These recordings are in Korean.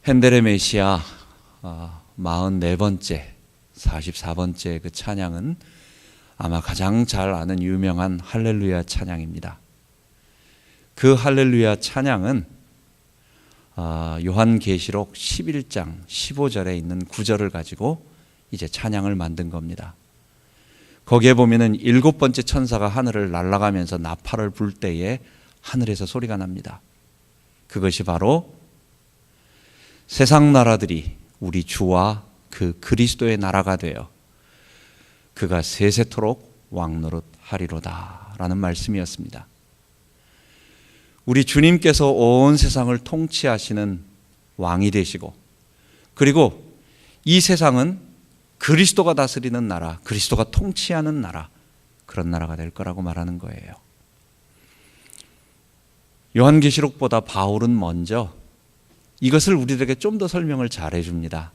핸델의 메시아 44번째, 44번째 그 찬양은 아마 가장 잘 아는 유명한 할렐루야 찬양입니다. 그 할렐루야 찬양은 요한계시록 11장 15절에 있는 구절을 가지고 이제 찬양을 만든 겁니다. 거기에 보면은 7번째 천사가 하늘을 날아가면서 나팔을 불 때에 하늘에서 소리가 납니다. 그것이 바로 세상 나라들이 우리 주와 그 그리스도의 나라가 되어 그가 세세토록 왕노릇하리로다 라는 말씀이었습니다. 우리 주님께서 온 세상을 통치하시는 왕이 되시고, 그리고 이 세상은 그리스도가 다스리는 나라, 그리스도가 통치하는 나라, 그런 나라가 될 거라고 말하는 거예요. 요한계시록보다 바울은 먼저 이것을 우리들에게 좀 더 설명을 잘 해줍니다.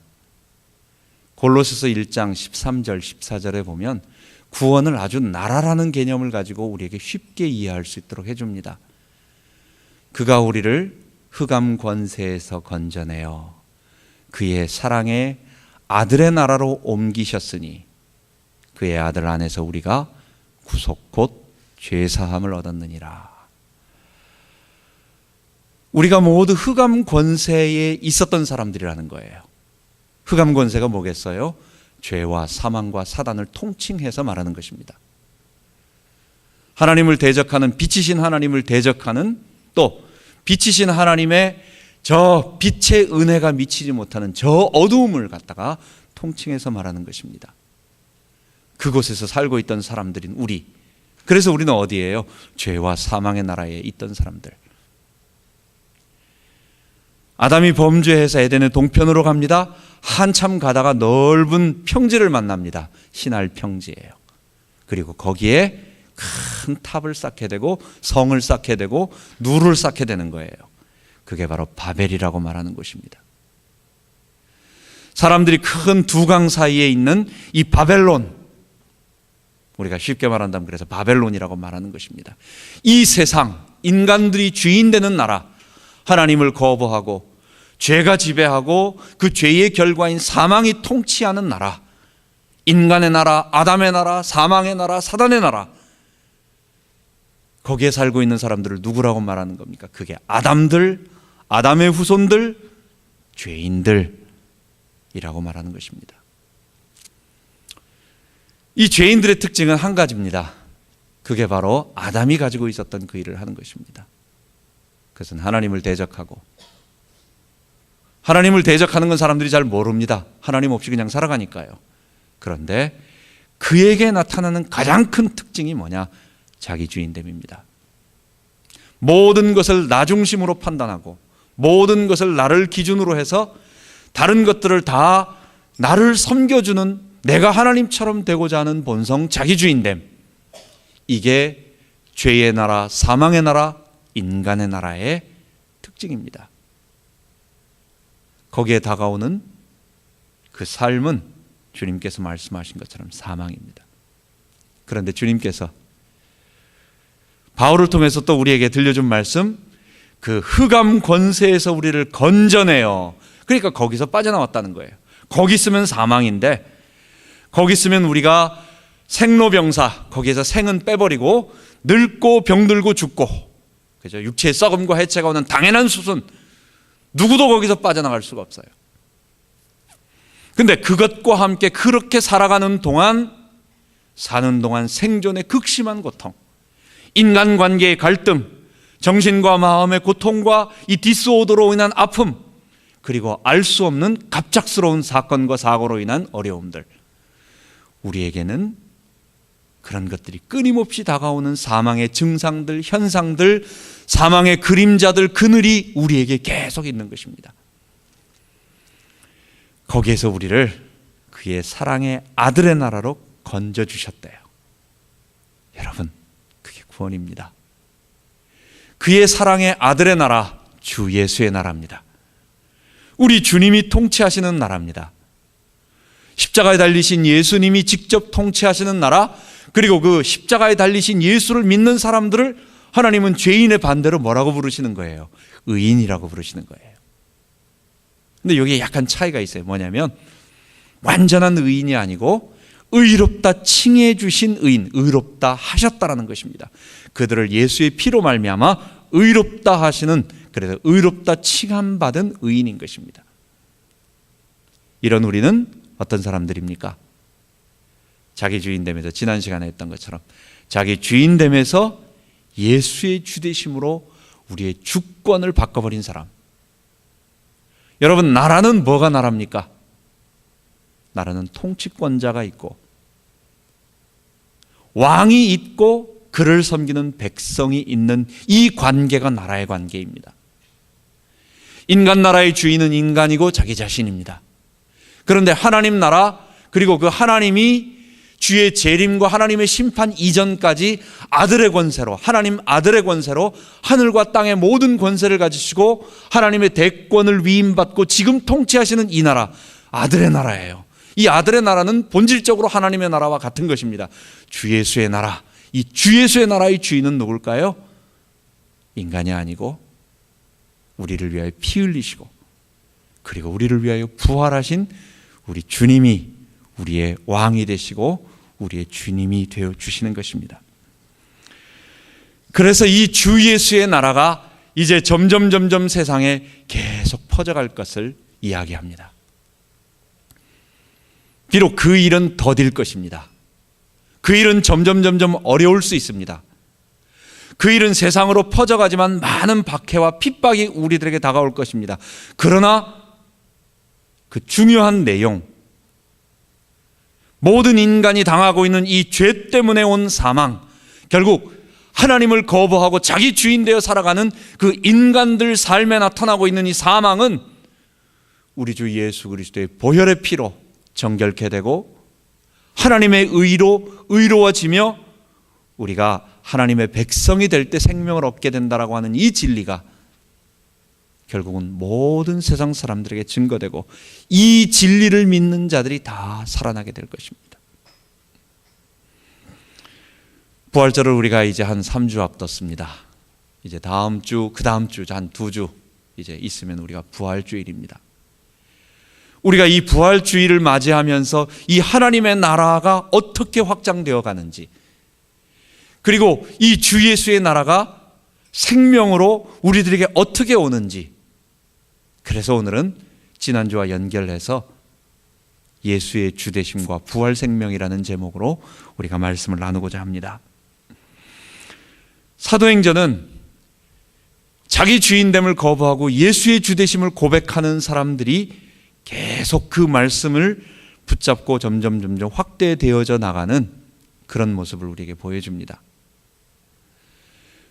골로새서 1장 13절 14절에 보면 구원을 아주 나라라는 개념을 가지고 우리에게 쉽게 이해할 수 있도록 해줍니다. 그가 우리를 흑암 권세에서 건져내어 그의 사랑의 아들의 나라로 옮기셨으니 그의 아들 안에서 우리가 구속 곧 죄사함을 얻었느니라. 우리가 모두 흑암 권세에 있었던 사람들이라는 거예요. 흑암 권세가 뭐겠어요? 죄와 사망과 사단을 통칭해서 말하는 것입니다. 하나님을 대적하는, 빛이신 하나님을 대적하는, 또 빛이신 하나님의 저 빛의 은혜가 미치지 못하는 저 어두움을 갖다가 통칭해서 말하는 것입니다. 그곳에서 살고 있던 사람들인 우리, 그래서 우리는 어디예요? 죄와 사망의 나라에 있던 사람들. 아담이 범죄해서 에덴의 동편으로 갑니다. 한참 가다가 넓은 평지를 만납니다. 시날 평지예요. 그리고 거기에 큰 탑을 쌓게 되고 성을 쌓게 되고 누를 쌓게 되는 거예요. 그게 바로 바벨이라고 말하는 곳입니다. 사람들이 큰 두 강 사이에 있는 이 바벨론, 우리가 쉽게 말한다면 그래서 바벨론이라고 말하는 것입니다. 이 세상, 인간들이 주인 되는 나라, 하나님을 거부하고 죄가 지배하고 그 죄의 결과인 사망이 통치하는 나라, 인간의 나라, 아담의 나라, 사망의 나라, 사단의 나라, 거기에 살고 있는 사람들을 누구라고 말하는 겁니까? 그게 아담들, 아담의 후손들, 죄인들이라고 말하는 것입니다. 이 죄인들의 특징은 한 가지입니다. 그게 바로 아담이 가지고 있었던 그 일을 하는 것입니다. 그것은 하나님을 대적하고, 하나님을 대적하는 건 사람들이 잘 모릅니다. 하나님 없이 그냥 살아가니까요. 그런데 그에게 나타나는 가장 큰 특징이 뭐냐? 자기 주인됨입니다. 모든 것을 나 중심으로 판단하고 모든 것을 나를 기준으로 해서 다른 것들을 다 나를 섬겨주는, 내가 하나님처럼 되고자 하는 본성, 자기 주인됨. 이게 죄의 나라, 사망의 나라, 인간의 나라의 특징입니다. 거기에 다가오는 그 삶은 주님께서 말씀하신 것처럼 사망입니다. 그런데 주님께서 바울을 통해서 또 우리에게 들려준 말씀, 그 흑암 권세에서 우리를 건져내요. 그러니까 거기서 빠져나왔다는 거예요. 거기 있으면 사망인데, 거기 있으면 우리가 생로병사, 거기에서 생은 빼버리고 늙고 병들고 죽고, 그죠? 육체의 썩음과 해체가 오는 당연한 수순, 누구도 거기서 빠져나갈 수가 없어요. 근데 그것과 함께 그렇게 살아가는 동안, 사는 동안 생존의 극심한 고통, 인간관계의 갈등, 정신과 마음의 고통과 이 디스오더로 인한 아픔, 그리고 알 수 없는 갑작스러운 사건과 사고로 인한 어려움들, 우리에게는 그런 것들이 끊임없이 다가오는 사망의 증상들, 현상들, 사망의 그림자들, 그늘이 우리에게 계속 있는 것입니다. 거기에서 우리를 그의 사랑의 아들의 나라로 건져주셨대요. 여러분, 그게 구원입니다. 그의 사랑의 아들의 나라, 주 예수의 나라입니다. 우리 주님이 통치하시는 나라입니다. 십자가에 달리신 예수님이 직접 통치하시는 나라, 그리고 그 십자가에 달리신 예수를 믿는 사람들을 하나님은 죄인의 반대로 뭐라고 부르시는 거예요? 의인이라고 부르시는 거예요. 근데 여기에 약간 차이가 있어요. 뭐냐면 완전한 의인이 아니고 의롭다 칭해 주신 의인, 의롭다 하셨다라는 것입니다. 그들을 예수의 피로 말미암아 의롭다 하시는, 그래서 의롭다 칭함 받은 의인인 것입니다. 이런 우리는 어떤 사람들입니까? 자기 주인됨에서, 지난 시간에 했던 것처럼 자기 주인됨에서 예수의 주되심으로 우리의 주권을 바꿔버린 사람. 여러분, 나라는 뭐가 나라입니까? 나라는 통치권자가 있고 왕이 있고 그를 섬기는 백성이 있는 이 관계가 나라의 관계입니다. 인간 나라의 주인은 인간이고 자기 자신입니다. 그런데 하나님 나라, 그리고 그 하나님이 주의 재림과 하나님의 심판 이전까지 아들의 권세로, 하나님 아들의 권세로 하늘과 땅의 모든 권세를 가지시고 하나님의 대권을 위임받고 지금 통치하시는 이 나라, 아들의 나라예요. 이 아들의 나라는 본질적으로 하나님의 나라와 같은 것입니다. 주 예수의 나라, 이 주 예수의 나라의 주인은 누굴까요? 인간이 아니고 우리를 위하여 피 흘리시고 그리고 우리를 위하여 부활하신 우리 주님이 우리의 왕이 되시고 우리의 주님이 되어 주시는 것입니다. 그래서 이 주 예수의 나라가 이제 점점 세상에 계속 퍼져갈 것을 이야기합니다. 비록 그 일은 더딜 것입니다. 그 일은 점점 어려울 수 있습니다. 그 일은 세상으로 퍼져가지만 많은 박해와 핍박이 우리들에게 다가올 것입니다. 그러나 그 중요한 내용, 모든 인간이 당하고 있는 이 죄 때문에 온 사망, 결국 하나님을 거부하고 자기 주인 되어 살아가는 그 인간들 삶에 나타나고 있는 이 사망은 우리 주 예수 그리스도의 보혈의 피로 정결케 되고 하나님의 의로 의로워지며 우리가 하나님의 백성이 될 때 생명을 얻게 된다라고 하는 이 진리가 결국은 모든 세상 사람들에게 증거되고 이 진리를 믿는 자들이 다 살아나게 될 것입니다. 부활절을 우리가 이제 한 3주 앞뒀습니다. 이제 다음 주, 그 다음 주, 한 2주 이제 있으면 우리가 부활주일입니다. 우리가 이 부활주일을 맞이하면서 이 하나님의 나라가 어떻게 확장되어 가는지, 그리고 이 주 예수의 나라가 생명으로 우리들에게 어떻게 오는지, 그래서 오늘은 지난주와 연결해서 예수의 주되심과 부활 생명이라는 제목으로 우리가 말씀을 나누고자 합니다. 사도행전은 자기 주인됨을 거부하고 예수의 주되심을 고백하는 사람들이 계속 그 말씀을 붙잡고 점점 확대되어져 나가는 그런 모습을 우리에게 보여줍니다.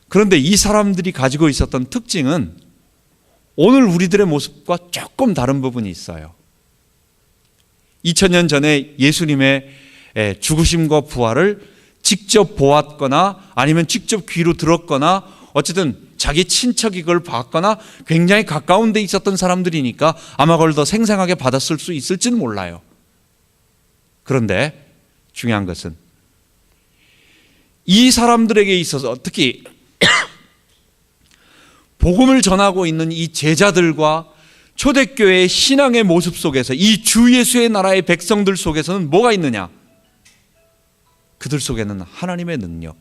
그런데 이 사람들이 가지고 있었던 특징은 오늘 우리들의 모습과 조금 다른 부분이 있어요. 2000년 전에 예수님의 죽으심과 부활을 직접 보았거나 아니면 직접 귀로 들었거나 어쨌든 자기 친척이 그걸 봤거나 굉장히 가까운 데 있었던 사람들이니까 아마 그걸 더 생생하게 받았을 수 있을지는 몰라요. 그런데 중요한 것은 이 사람들에게 있어서 특히 복음을 전하고 있는 이 제자들과 초대교회의 신앙의 모습 속에서 이 주 예수의 나라의 백성들 속에서는 뭐가 있느냐? 그들 속에는 하나님의 능력,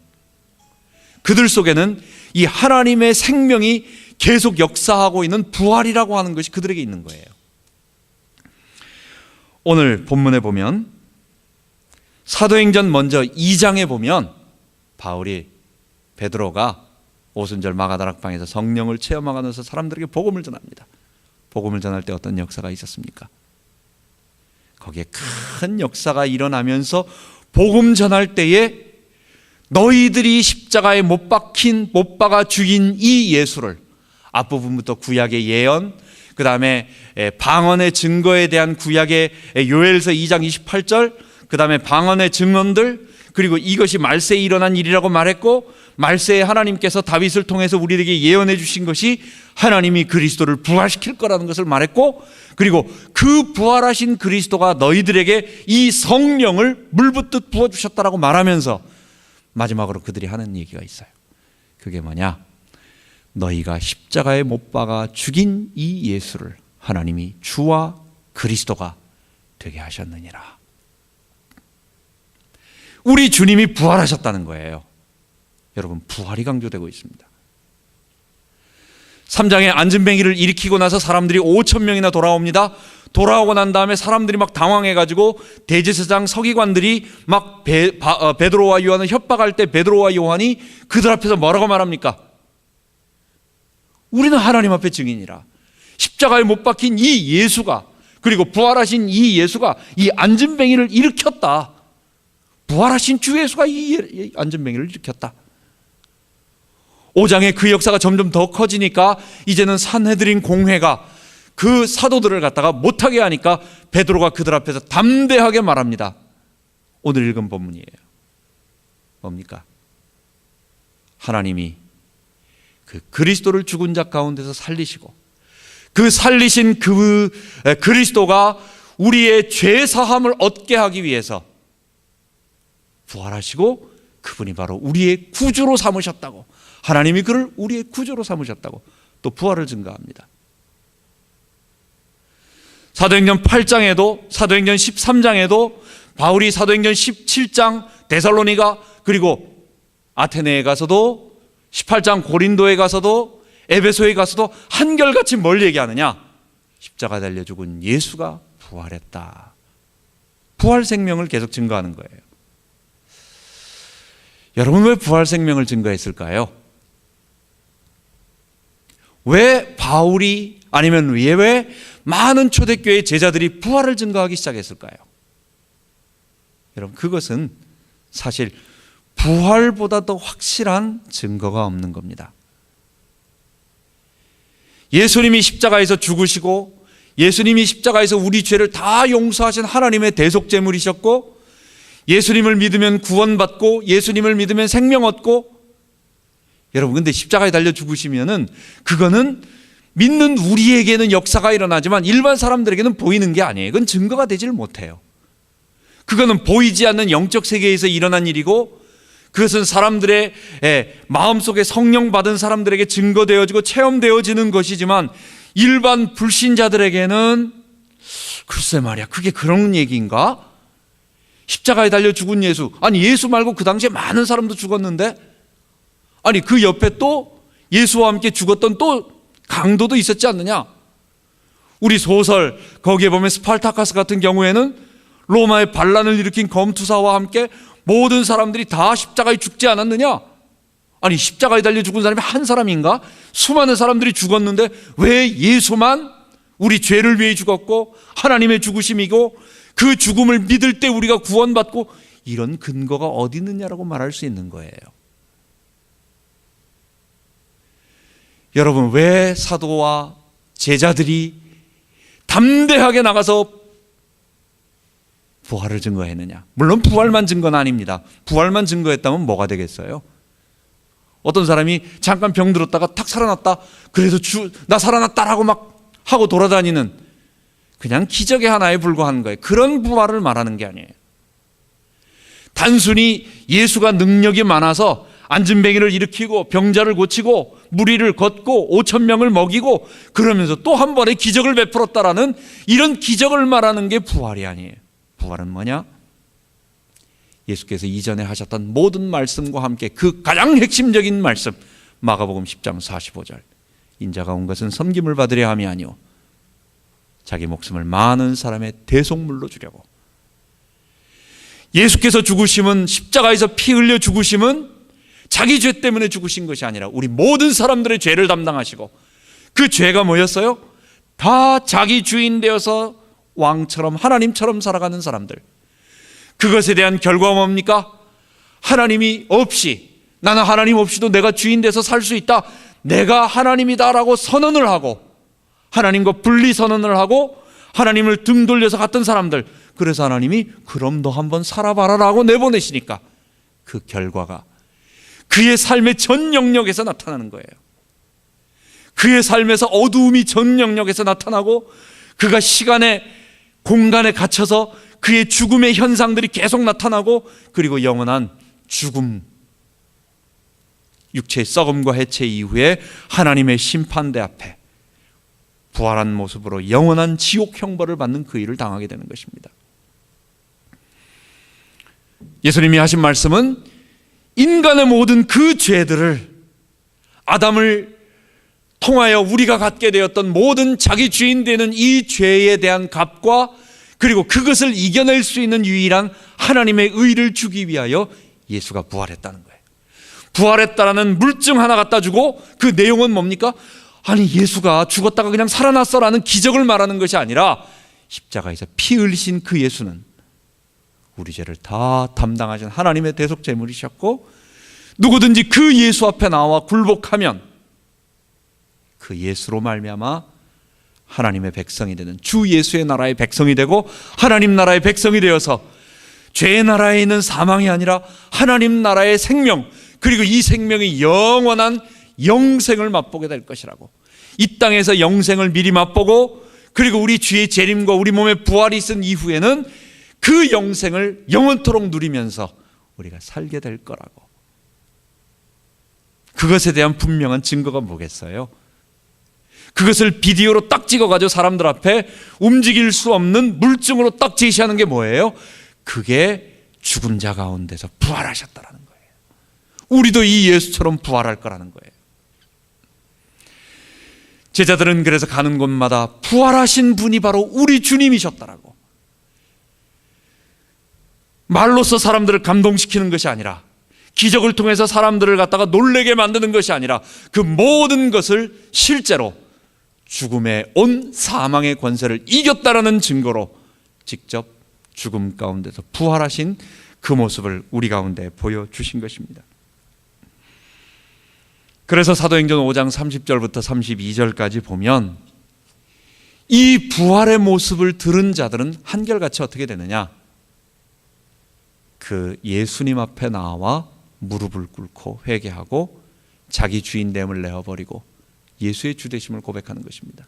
그들 속에는 이 하나님의 생명이 계속 역사하고 있는 부활이라고 하는 것이 그들에게 있는 거예요. 오늘 본문에 보면 사도행전 먼저 2장에 보면 바울이 베드로가 오순절 마가다락방에서 성령을 체험하면서 사람들에게 복음을 전합니다. 복음을 전할 때 어떤 역사가 있었습니까? 거기에 큰 역사가 일어나면서 복음 전할 때에 너희들이 십자가에 못 박아 죽인 이 예수를, 앞부분부터 구약의 예언, 그 다음에 방언의 증거에 대한 구약의 요엘서 2장 28절, 그 다음에 방언의 증언들, 그리고 이것이 말세에 일어난 일이라고 말했고 말세에 하나님께서 다윗을 통해서 우리에게 예언해 주신 것이 하나님이 그리스도를 부활시킬 거라는 것을 말했고, 그리고 그 부활하신 그리스도가 너희들에게 이 성령을 물붓듯 부어주셨다라고 말하면서 마지막으로 그들이 하는 얘기가 있어요. 그게 뭐냐? 너희가 십자가에 못 박아 죽인 이 예수를 하나님이 주와 그리스도가 되게 하셨느니라. 우리 주님이 부활하셨다는 거예요. 여러분, 부활이 강조되고 있습니다. 3장에 안진뱅이를 일으키고 나서 사람들이 5,000명이나 돌아옵니다. 돌아오고 난 다음에 사람들이 막 당황해가지고 대제사장 서기관들이 막 베드로와 요한을 협박할 때 베드로와 요한이 그들 앞에서 뭐라고 말합니까? 우리는 하나님 앞에 증인이라. 십자가에 못 박힌 이 예수가, 그리고 부활하신 이 예수가 이 안진뱅이를 일으켰다. 부활하신 주 예수가 이 안진뱅이를 일으켰다. 5장에 그 역사가 점점 더 커지니까 이제는 산헤드린 공회가 그 사도들을 갖다가 못하게 하니까 베드로가 그들 앞에서 담대하게 말합니다. 오늘 읽은 본문이에요. 뭡니까? 하나님이 그 그리스도를 죽은 자 가운데서 살리시고 그 살리신 그 그리스도가 우리의 죄 사함을 얻게 하기 위해서 부활하시고 그분이 바로 우리의 구주로 삼으셨다고, 하나님이 그를 우리의 구주로 삼으셨다고 또 부활을 증거합니다. 사도행전 8장에도, 사도행전 13장에도 바울이 사도행전 17장 데살로니가, 그리고 아테네에 가서도 18장 고린도에 가서도 에베소에 가서도 한결같이 뭘 얘기하느냐? 십자가 달려 죽은 예수가 부활했다. 부활 생명을 계속 증거하는 거예요. 여러분, 왜 부활 생명을 증거했을까요? 왜 바울이, 아니면 왜 많은 초대교회 제자들이 부활을 증거하기 시작했을까요? 여러분, 그것은 사실 부활보다 더 확실한 증거가 없는 겁니다. 예수님이 십자가에서 죽으시고 예수님이 십자가에서 우리 죄를 다 용서하신 하나님의 대속제물이셨고, 예수님을 믿으면 구원받고 예수님을 믿으면 생명 얻고, 여러분, 근데 십자가에 달려 죽으시면은 그거는 믿는 우리에게는 역사가 일어나지만 일반 사람들에게는 보이는 게 아니에요. 그건 증거가 되질 못해요. 그거는 보이지 않는 영적 세계에서 일어난 일이고, 그것은 사람들의 마음속에 성령 받은 사람들에게 증거되어지고 체험되어지는 것이지만 일반 불신자들에게는 글쎄 말이야, 그게 그런 얘기인가? 십자가에 달려 죽은 예수, 아니 예수 말고 그 당시에 많은 사람도 죽었는데, 아니 그 옆에 또 예수와 함께 죽었던 또 강도도 있었지 않느냐? 우리 소설 거기에 보면 스파르타카스 같은 경우에는 로마의 반란을 일으킨 검투사와 함께 모든 사람들이 다 십자가에 죽지 않았느냐? 아니 십자가에 달려 죽은 사람이 한 사람인가? 수많은 사람들이 죽었는데 왜 예수만 우리 죄를 위해 죽었고 하나님의 죽으심이고 그 죽음을 믿을 때 우리가 구원받고, 이런 근거가 어디 있느냐라고 말할 수 있는 거예요. 여러분, 왜 사도와 제자들이 담대하게 나가서 부활을 증거했느냐? 물론 부활만 증거는 아닙니다. 부활만 증거했다면 뭐가 되겠어요? 어떤 사람이 잠깐 병들었다가 탁 살아났다, 그래서 나 살아났다라고 막 하고 돌아다니는 그냥 기적의 하나에 불과한 거예요. 그런 부활을 말하는 게 아니에요. 단순히 예수가 능력이 많아서 안진뱅이를 일으키고 병자를 고치고 무리를 걷고 5,000명을 먹이고 그러면서 또 한 번의 기적을 베풀었다라는 이런 기적을 말하는 게 부활이 아니에요. 부활은 뭐냐? 예수께서 이전에 하셨던 모든 말씀과 함께 그 가장 핵심적인 말씀, 마가복음 10장 45절, 인자가 온 것은 섬김을 받으려 함이 아니오 자기 목숨을 많은 사람의 대속물로 주려고. 예수께서 죽으심은, 십자가에서 피 흘려 죽으심은 자기 죄 때문에 죽으신 것이 아니라 우리 모든 사람들의 죄를 담당하시고, 그 죄가 뭐였어요? 다 자기 주인 되어서 왕처럼 하나님처럼 살아가는 사람들. 그것에 대한 결과가 뭡니까? 하나님이 없이, 나는 하나님 없이도 내가 주인 돼서 살 수 있다, 내가 하나님이다라고 선언을 하고, 하나님과 분리 선언을 하고 하나님을 등 돌려서 갔던 사람들, 그래서 하나님이 그럼 너 한번 살아봐라라고 내보내시니까 그 결과가 그의 삶의 전 영역에서 나타나는 거예요. 그의 삶에서 어두움이 전 영역에서 나타나고, 그가 시간에 공간에 갇혀서 그의 죽음의 현상들이 계속 나타나고, 그리고 영원한 죽음, 육체의 썩음과 해체 이후에 하나님의 심판대 앞에 부활한 모습으로 영원한 지옥 형벌을 받는 그 일을 당하게 되는 것입니다. 예수님이 하신 말씀은 인간의 모든 그 죄들을, 아담을 통하여 우리가 갖게 되었던 모든 자기 주인 되는 이 죄에 대한 값과 그리고 그것을 이겨낼 수 있는 유일한 하나님의 의를 주기 위하여 예수가 부활했다는 거예요. 부활했다라는 물증 하나 갖다 주고 그 내용은 뭡니까? 아니, 예수가 죽었다가 그냥 살아났어라는 기적을 말하는 것이 아니라 십자가에서 피 흘리신 그 예수는 우리 죄를 다 담당하신 하나님의 대속 제물이셨고, 누구든지 그 예수 앞에 나와 굴복하면 그 예수로 말미암아 하나님의 백성이 되는, 주 예수의 나라의 백성이 되고 하나님 나라의 백성이 되어서 죄의 나라에 있는 사망이 아니라 하나님 나라의 생명, 그리고 이 생명이 영원한 영생을 맛보게 될 것이라고, 이 땅에서 영생을 미리 맛보고 그리고 우리 주의 재림과 우리 몸의 부활이 있은 이후에는 그 영생을 영원토록 누리면서 우리가 살게 될 거라고. 그것에 대한 분명한 증거가 뭐겠어요? 그것을 비디오로 딱 찍어가지고 사람들 앞에 움직일 수 없는 물증으로 딱 제시하는 게 뭐예요? 그게 죽은 자 가운데서 부활하셨다라는 거예요. 우리도 이 예수처럼 부활할 거라는 거예요. 제자들은 그래서 가는 곳마다 부활하신 분이 바로 우리 주님이셨다라고, 말로써 사람들을 감동시키는 것이 아니라, 기적을 통해서 사람들을 갖다가 놀래게 만드는 것이 아니라, 그 모든 것을 실제로 죽음의 온 사망의 권세를 이겼다라는 증거로 직접 죽음 가운데서 부활하신 그 모습을 우리 가운데 보여주신 것입니다. 그래서 사도행전 5장 30절부터 32절까지 보면 이 부활의 모습을 들은 자들은 한결같이 어떻게 되느냐? 그 예수님 앞에 나와 무릎을 꿇고 회개하고 자기 주인됨을 내어버리고 예수의 주되심을 고백하는 것입니다.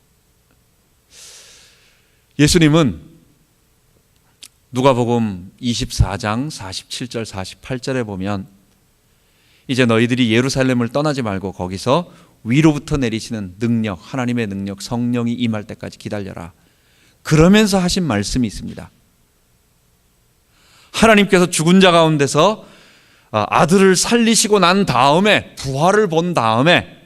예수님은 누가복음 24장 47절 48절에 보면 이제 너희들이 예루살렘을 떠나지 말고 거기서 위로부터 내리시는 능력, 하나님의 능력, 성령이 임할 때까지 기다려라. 그러면서 하신 말씀이 있습니다. 하나님께서 죽은 자 가운데서 아들을 살리시고 난 다음에, 부활을 본 다음에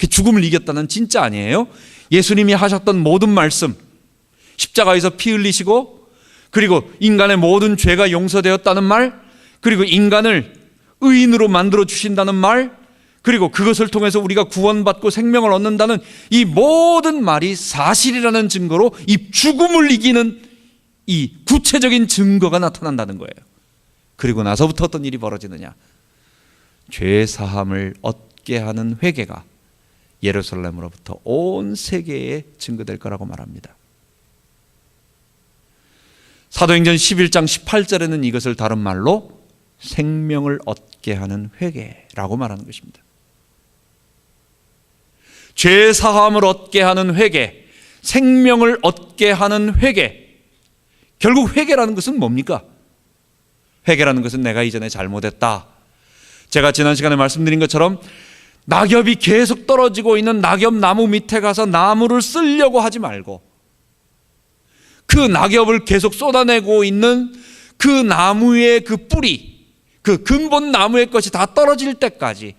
죽음을 이겼다는 진짜 아니에요? 예수님이 하셨던 모든 말씀, 십자가에서 피 흘리시고 그리고 인간의 모든 죄가 용서되었다는 말, 그리고 인간을 의인으로 만들어 주신다는 말, 그리고 그것을 통해서 우리가 구원받고 생명을 얻는다는 이 모든 말이 사실이라는 증거로 이 죽음을 이기는 이 구체적인 증거가 나타난다는 거예요. 그리고 나서부터 어떤 일이 벌어지느냐? 죄 사함을 얻게 하는 회개가 예루살렘으로부터 온 세계에 증거될 거라고 말합니다. 사도행전 11장 18절에는 이것을 다른 말로 생명을 얻게 하는 회개라고 말하는 것입니다. 죄 사함을 얻게 하는 회개, 생명을 얻게 하는 회개. 결국 회개라는 것은 뭡니까? 회개라는 것은 내가 이전에 잘못했다. 제가 지난 시간에 말씀드린 것처럼 낙엽이 계속 떨어지고 있는 낙엽나무 밑에 가서 나무를 쓸려고 하지 말고 그 낙엽을 계속 쏟아내고 있는 그 나무의 그 뿌리, 그 근본 나무의 것이 다 떨어질 때까지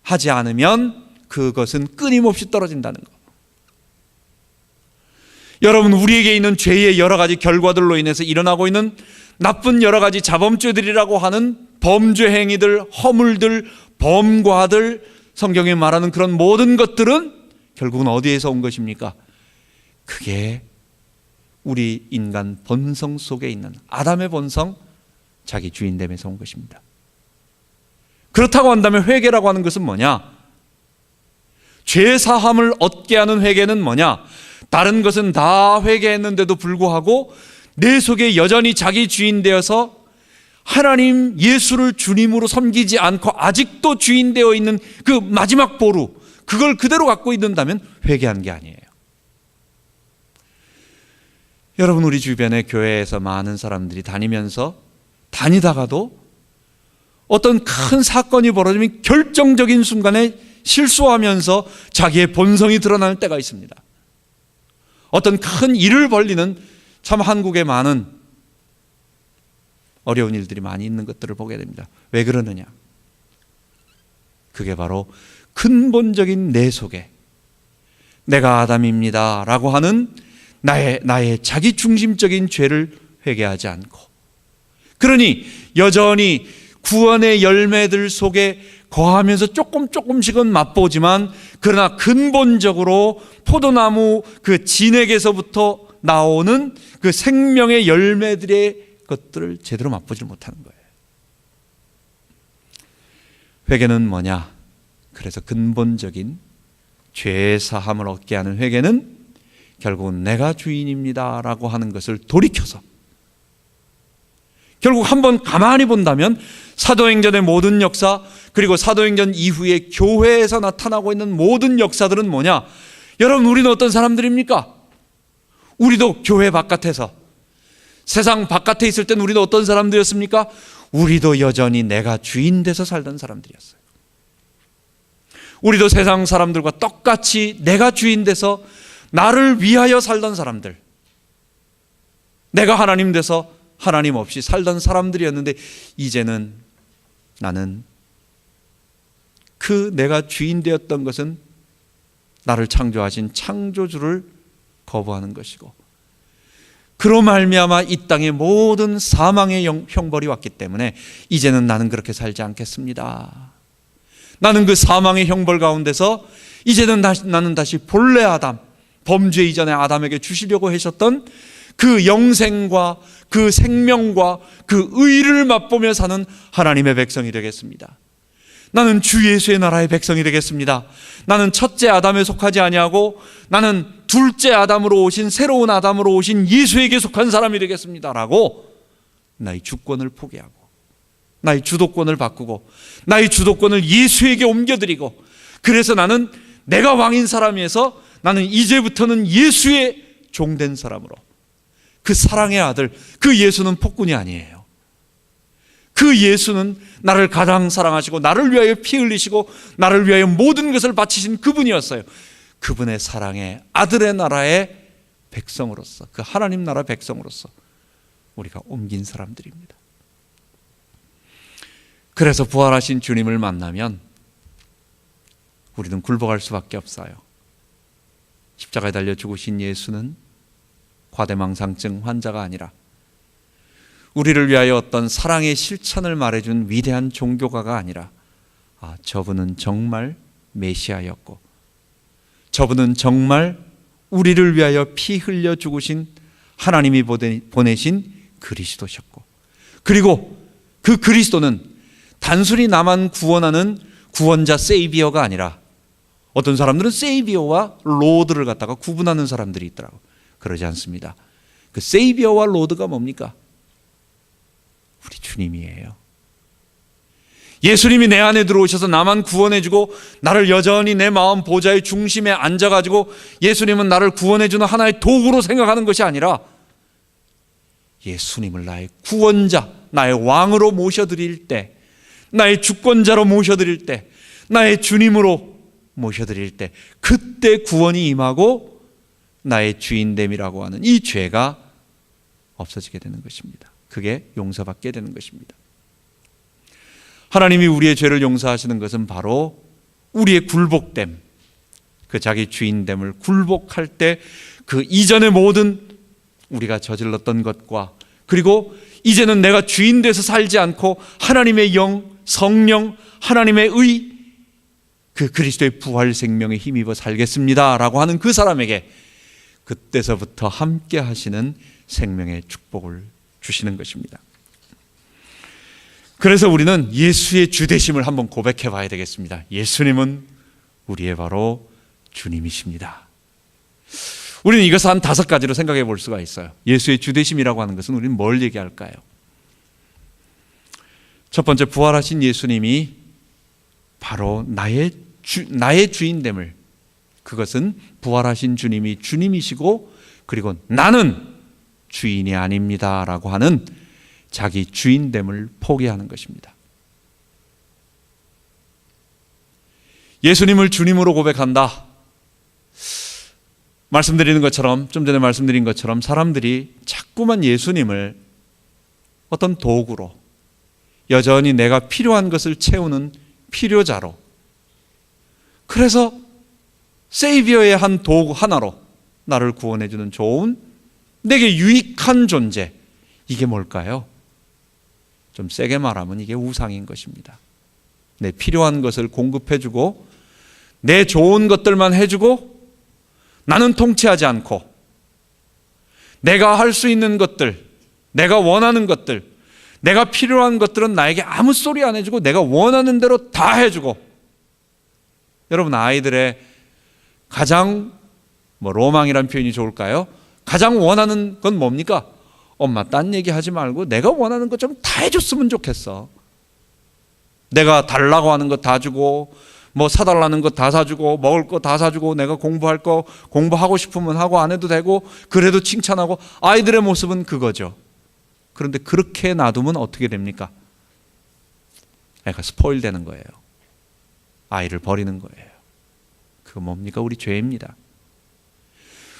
하지 않으면 그것은 끊임없이 떨어진다는 것. 여러분, 우리에게 있는 죄의 여러 가지 결과들로 인해서 일어나고 있는 나쁜 여러 가지 자범죄들이라고 하는 범죄 행위들, 허물들, 범과들, 성경이 말하는 그런 모든 것들은 결국은 어디에서 온 것입니까? 그게 우리 인간 본성 속에 있는 아담의 본성, 자기 주인됨에서 온 것입니다. 그렇다고 한다면 회개라고 하는 것은 뭐냐? 죄 사함을 얻게 하는 회개는 뭐냐? 다른 것은 다 회개했는데도 불구하고 내 속에 여전히 자기 주인 되어서 하나님 예수를 주님으로 섬기지 않고 아직도 주인 되어 있는 그 마지막 보루, 그걸 그대로 갖고 있는다면 회개한 게 아니에요. 여러분, 우리 주변의 교회에서 많은 사람들이 다니다가도 어떤 큰 사건이 벌어지면 결정적인 순간에 실수하면서 자기의 본성이 드러나는 때가 있습니다. 어떤 큰 일을 벌리는 참 한국에 많은 어려운 일들이 많이 있는 것들을 보게 됩니다. 왜 그러느냐? 그게 바로 근본적인 내 속에 내가 아담입니다 라고 하는 나의 자기중심적인 죄를 회개하지 않고, 그러니 여전히 구원의 열매들 속에 거하면서 조금씩은 맛보지만, 그러나 근본적으로 포도나무 그 진액에서부터 나오는 그 생명의 열매들의 것들을 제대로 맛보지 못하는 거예요. 회개는 뭐냐? 그래서 근본적인 죄 사함을 얻게 하는 회개는 결국은 내가 주인입니다 라고 하는 것을 돌이켜서, 결국 한번 가만히 본다면 사도행전의 모든 역사, 그리고 사도행전 이후에 교회에서 나타나고 있는 모든 역사들은 뭐냐? 여러분, 우리는 어떤 사람들입니까? 우리도 교회 바깥에서, 세상 바깥에 있을 땐 우리도 어떤 사람들이었습니까? 우리도 여전히 내가 주인 돼서 살던 사람들이었어요. 우리도 세상 사람들과 똑같이 내가 주인 돼서 나를 위하여 살던 사람들, 내가 하나님 돼서 하나님 없이 살던 사람들이었는데, 이제는 나는 그 내가 주인 되었던 것은 나를 창조하신 창조주를 거부하는 것이고, 그로 말미암아 이 땅에 모든 사망의 형벌이 왔기 때문에 이제는 나는 그렇게 살지 않겠습니다. 나는 그 사망의 형벌 가운데서 이제는 나는 다시 본래 아담, 범죄 이전의 아담에게 주시려고 하셨던 그 영생과 그 생명과 그 의를 맛보며 사는 하나님의 백성이 되겠습니다. 나는 주 예수의 나라의 백성이 되겠습니다. 나는 첫째 아담에 속하지 아니하고 나는 둘째 아담으로 오신, 새로운 아담으로 오신 예수에게 속한 사람이 되겠습니다 라고 나의 주권을 포기하고, 나의 주도권을 바꾸고, 나의 주도권을 예수에게 옮겨드리고, 그래서 나는 내가 왕인 사람에서 나는 이제부터는 예수의 종된 사람으로, 그 사랑의 아들, 그 예수는 폭군이 아니에요. 그 예수는 나를 가장 사랑하시고 나를 위하여 피 흘리시고 나를 위하여 모든 것을 바치신 그분이었어요. 그분의 사랑의 아들의 나라의 백성으로서, 그 하나님 나라 백성으로서 우리가 옮긴 사람들입니다. 그래서 부활하신 주님을 만나면 우리는 굴복할 수밖에 없어요. 십자가에 달려 죽으신 예수는 과대망상증 환자가 아니라 우리를 위하여 어떤 사랑의 실천을 말해준 위대한 종교가가 아니라, 저분은 정말 메시아였고, 저분은 정말 우리를 위하여 피 흘려 죽으신 하나님이 보내신 그리스도셨고, 그리고 그 그리스도는 단순히 나만 구원하는 구원자 세이비어가 아니라, 어떤 사람들은 세이비어와 로드를 갖다가 구분하는 사람들이 있더라고요. 그러지 않습니다. 그 세이비어와 로드가 뭡니까? 우리 주님이에요. 예수님이 내 안에 들어오셔서 나만 구원해주고 나를 여전히 내 마음 보좌의 중심에 앉아가지고 예수님은 나를 구원해주는 하나의 도구로 생각하는 것이 아니라, 예수님을 나의 구원자, 나의 왕으로 모셔드릴 때, 나의 주권자로 모셔드릴 때, 나의 주님으로 모셔드릴 때, 그때 구원이 임하고 나의 주인됨이라고 하는 이 죄가 없어지게 되는 것입니다. 그게 용서받게 되는 것입니다. 하나님이 우리의 죄를 용서하시는 것은 바로 우리의 굴복됨, 그 자기 주인됨을 굴복할 때 그 이전의 모든 우리가 저질렀던 것과, 그리고 이제는 내가 주인 돼서 살지 않고 하나님의 영, 성령, 하나님의 의, 그 그리스도의 부활 생명에 힘입어 살겠습니다 라고 하는 그 사람에게 그때서부터 함께 하시는 생명의 축복을 주시는 것입니다. 그래서 우리는 예수의 주되심을 한번 고백해 봐야 되겠습니다. 예수님은 우리의 바로 주님이십니다. 우리는 이것을 한 5가지로 생각해 볼 수가 있어요. 예수의 주되심이라고 하는 것은 우리는 뭘 얘기할까요? 첫 번째, 부활하신 예수님이 바로 나의 주인됨을, 그것은 부활하신 주님이 주님이시고, 그리고 나는 주인이 아닙니다 라고 하는 자기 주인됨을 포기하는 것입니다. 예수님을 주님으로 고백한다. 말씀드리는 것처럼, 좀 전에 말씀드린 것처럼 사람들이 자꾸만 예수님을 어떤 도구로, 여전히 내가 필요한 것을 채우는 필요자로, 그래서 세이비어의 한 도구 하나로 나를 구원해주는 좋은, 내게 유익한 존재, 이게 뭘까요? 좀 세게 말하면 이게 우상인 것입니다. 내 필요한 것을 공급해주고 내 좋은 것들만 해주고 나는 통치하지 않고 내가 할 수 있는 것들, 내가 원하는 것들, 내가 필요한 것들은 나에게 아무 소리 안 해주고 내가 원하는 대로 다 해주고. 여러분, 아이들의 가장 로망이란 표현이 좋을까요? 가장 원하는 건 뭡니까? 엄마 딴 얘기 하지 말고 내가 원하는 것 좀 다 해줬으면 좋겠어. 내가 달라고 하는 것 다 주고, 사달라는 것 다 사주고, 먹을 거 다 사주고, 내가 공부할 거 공부하고 싶으면 하고 안 해도 되고, 그래도 칭찬하고. 아이들의 모습은 그거죠. 그런데 그렇게 놔두면 어떻게 됩니까? 애가 스포일 되는 거예요. 아이를 버리는 거예요. 그거 뭡니까? 우리 죄입니다.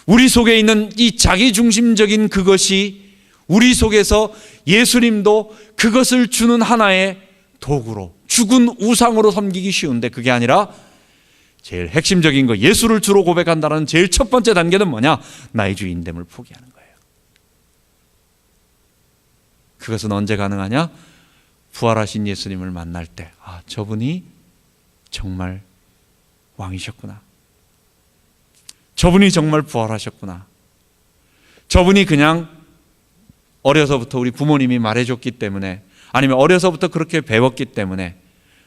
우리 속에 있는 이 자기중심적인 그것이 우리 속에서 예수님도 그것을 주는 하나의 도구로, 죽은 우상으로 섬기기 쉬운데, 그게 아니라 제일 핵심적인 거, 예수를 주로 고백한다는 제일 첫 번째 단계는 뭐냐? 나의 주인됨을 포기하는 거예요. 그것은 언제 가능하냐? 부활하신 예수님을 만날 때, 저분이 정말 왕이셨구나. 저분이 정말 부활하셨구나. 저분이 그냥 어려서부터 우리 부모님이 말해줬기 때문에, 아니면 어려서부터 그렇게 배웠기 때문에,